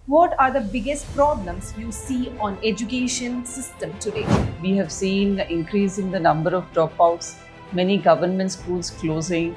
What are the biggest problems you see on education system today? We have seen increase in the number of dropouts, many government schools closing.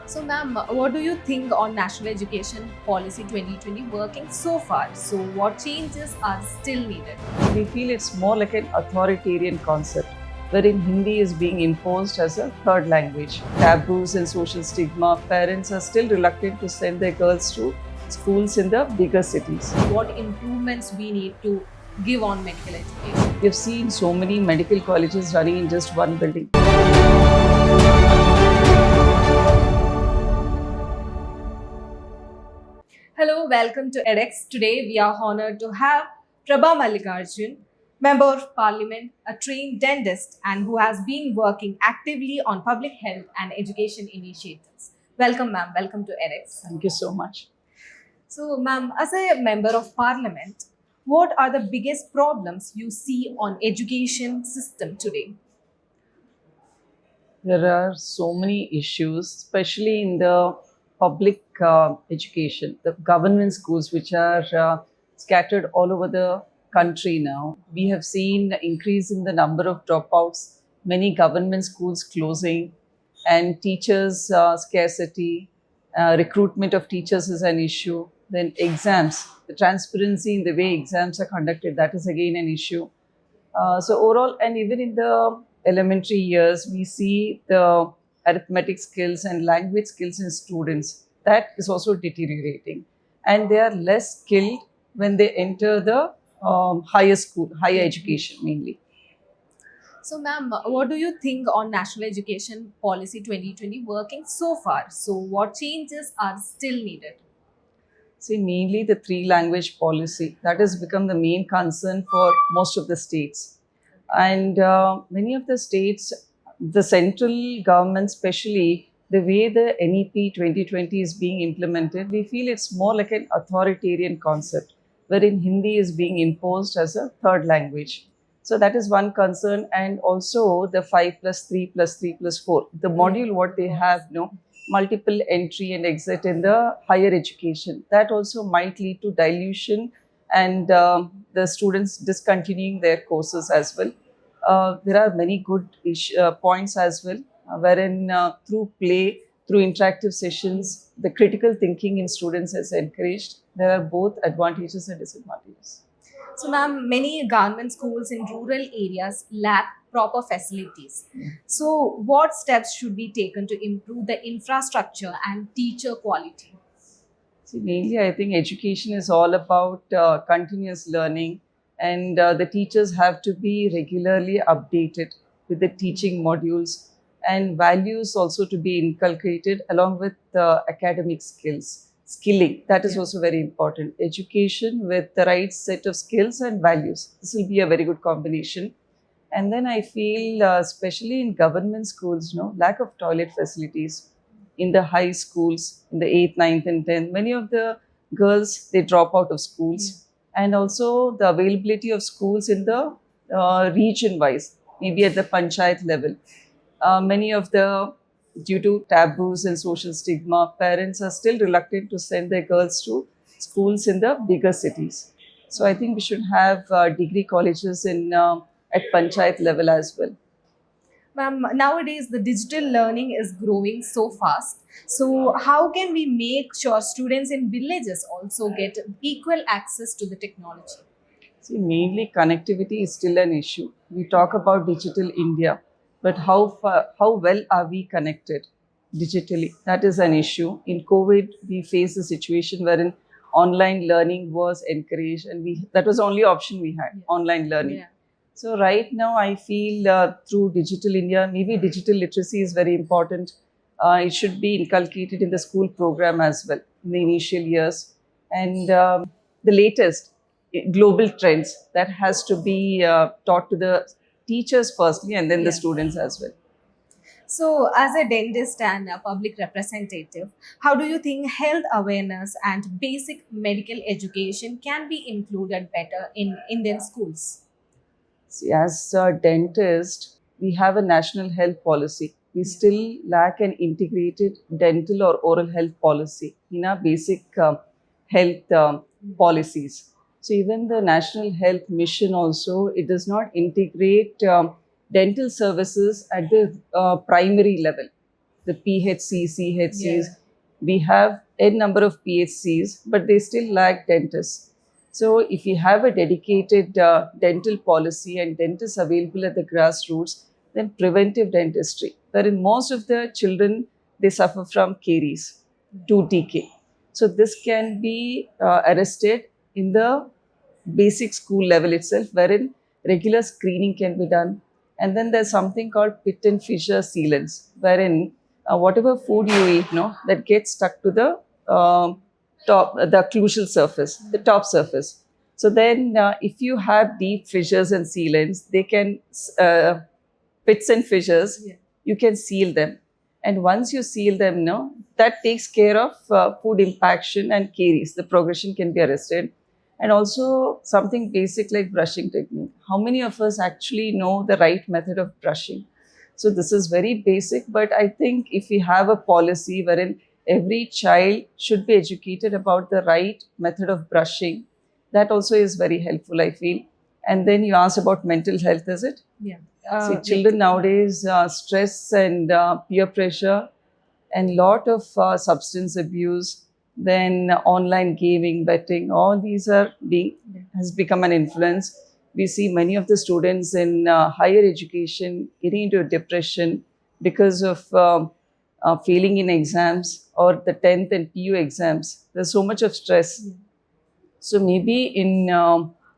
So, ma'am, what do you think on National Education Policy 2020 working so far? So, what changes are still needed? We feel it's more like an authoritarian concept, wherein Hindi is being imposed as a third language. Taboos and social stigma, parents are still reluctant to send their girls to schools in the bigger cities. What improvements we need to give on medical education? We have seen so many medical colleges running in just one building. Hello, welcome to edX. Today we are honored to have Prabha Mallikarjun, Member of Parliament, a trained dentist, and who has been working actively on public health and education initiatives. Welcome, ma'am. Welcome to edX. Thank you so much. So, ma'am, as a Member of Parliament, what are the biggest problems you see on education system today? There are so many issues, especially in the public education, the government schools, which are scattered all over the country now. We have seen increase in the number of dropouts, many government schools closing, and teachers scarcity. Recruitment of teachers is an issue. Then exams, the transparency in the way exams are conducted, that is again an issue. So overall, and even in the elementary years, we see the arithmetic skills and language skills in students. That is also deteriorating. And they are less skilled when they enter the higher school, higher education mainly. So, ma'am, what do you think on National Education Policy 2020 working so far? So, what changes are still needed? See, mainly the three language policy that has become the main concern for most of the states. And many of the states, the central government, especially the way the NEP 2020 is being implemented, we feel it's more like an authoritarian concept, wherein Hindi is being imposed as a third language. So that is one concern, and also the 5 plus 3 plus 3 plus 4. The module, what they have, multiple entry and exit in the higher education. That also might lead to dilution and the students discontinuing their courses as well. There are many good points as well, wherein through play, through interactive sessions, the critical thinking in students is encouraged. There are both advantages and disadvantages. So, ma'am, many government schools in rural areas lack proper facilities. So, what steps should be taken to improve the infrastructure and teacher quality? See, mainly, I think education is all about continuous learning, and the teachers have to be regularly updated with the teaching modules and values also to be inculcated along with academic skills. Skilling, that is also very important. Education with the right set of skills and values. This will be a very good combination. And then I feel, especially in government schools, lack of toilet facilities in the high schools, in the 8th, ninth, and 10th. Many of the girls, they drop out of schools. And also the availability of schools in the region wise, maybe at the panchayat level. Many of the, due to taboos and social stigma, parents are still reluctant to send their girls to schools in the bigger cities. So I think we should have degree colleges in at panchayat level as well. Ma'am, nowadays the digital learning is growing so fast. So, how can we make sure students in villages also get equal access to the technology? See, mainly connectivity is still an issue. We talk about digital India, but how well are we connected digitally? That is an issue. In COVID, we faced a situation wherein online learning was encouraged, and we that was the only option we had, online learning. Yeah. So right now, I feel through Digital India, maybe digital literacy is very important. It should be inculcated in the school program as well in the initial years. And the latest global trends that has to be taught to the teachers firstly, and then the students as well. So, as a dentist and a public representative, how do you think health awareness and basic medical education can be included better in Indian schools? See, as a dentist, we have a national health policy. We still lack an integrated dental or oral health policy in our basic health policies. So even the National Health Mission also, it does not integrate dental services at the primary level, the PHC, CHCs. Yeah. We have a number of PHCs, but they still lack dentists. So if you have a dedicated dental policy and dentists available at the grassroots, then preventive dentistry, wherein most of the children, they suffer from caries, tooth decay. So this can be arrested in the basic school level itself, wherein regular screening can be done. And then there's something called pit and fissure sealants, wherein whatever food you eat, no, that gets stuck to the the occlusal surface, the top surface. So then, if you have deep fissures and sealants, they can pits and fissures. Yeah. You can seal them, and once you seal them, no, that takes care of food impaction and caries. The progression can be arrested. And also something basic like brushing technique. How many of us actually know the right method of brushing? So this is very basic, but I think if we have a policy wherein every child should be educated about the right method of brushing, that also is very helpful, I feel. And then you asked about mental health, is it? Yeah. See, children nowadays, stress and peer pressure and lot of substance abuse, then online gaming, betting, all these has become an influence. We see many of the students in higher education getting into a depression because of failing in exams or the 10th and PU exams. There's so much of stress. Yeah. So maybe in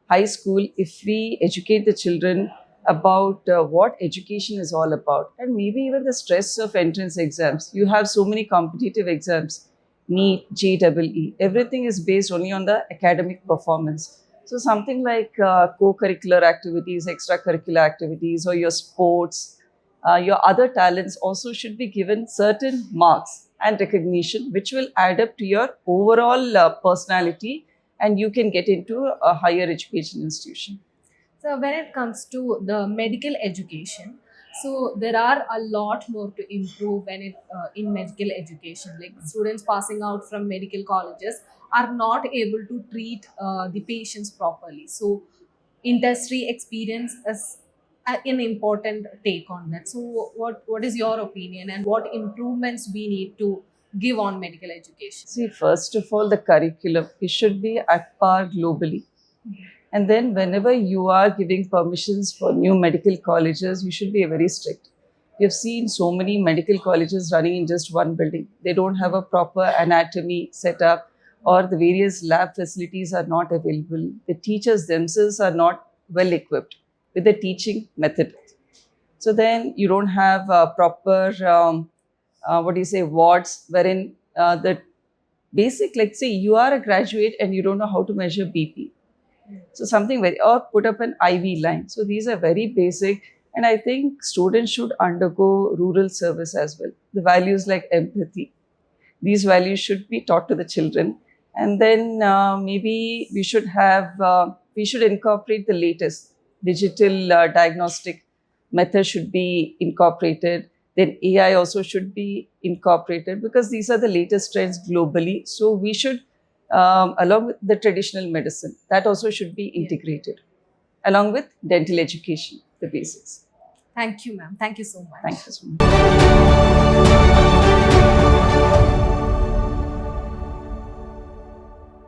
high school, if we educate the children about what education is all about, and maybe even the stress of entrance exams. You have so many competitive exams, NEET, JEE, everything is based only on the academic performance. So something like co-curricular activities, extracurricular activities, or your sports, your other talents also should be given certain marks and recognition, which will add up to your overall personality, and you can get into a higher education institution. So when it comes to the medical education, so there are a lot more to improve when it in medical education. Like students passing out from medical colleges are not able to treat the patients properly. So industry experience is an important take on that. So what is your opinion and what improvements we need to give on medical education? See, first of all, the curriculum, it should be at par globally. And then whenever you are giving permissions for new medical colleges, you should be very strict. We have seen so many medical colleges running in just one building. They don't have a proper anatomy setup, or the various lab facilities are not available. The teachers themselves are not well equipped with the teaching method. So then you don't have proper, wards wherein the basic, like say you are a graduate and you don't know how to measure BP. So something very, or put up an IV line. So these are very basic. And I think students should undergo rural service as well. The values like empathy, these values should be taught to the children. And then maybe we should incorporate the latest digital diagnostic method should be incorporated. Then AI also should be incorporated because these are the latest trends globally. So we should, along with the traditional medicine, that also should be integrated, along with dental education, the basics. Thank you, ma'am. Thank you so much. Thank you so much.